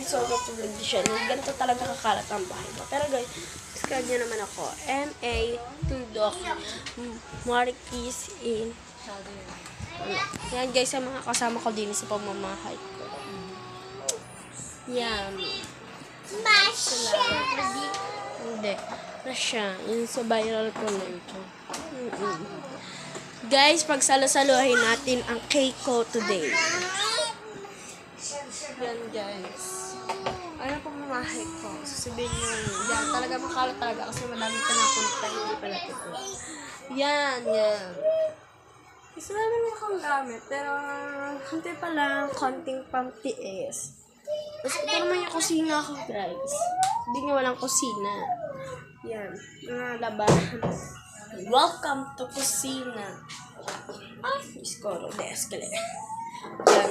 sobrang tulad siya. Ganito talaga kakalat ang bahay ko. Pero guys, subscribe nyo naman ako. M.A. Tuldok Marquis in yan guys, sa mga kasama ko din sa pamamahay ko. Yan. Hindi. Masya. Yun sa viral ko na ito. Guys, pagsalo-saluhin natin ang cake ko today. Yan guys. Ano pamamahay ko? Sasabihin nyo, yan. Talaga makalat talaga kasi madami ka napunta. Hindi pala ito. Yan. Gusto namin akong gamit, pero hindi pa lang, konting pamtiis. Tapos ito naman yung kusina ko, guys. Hindi nga walang kusina. Yan, mga labahan. Welcome to kusina. Ay, iskoro, de escalera. Yan,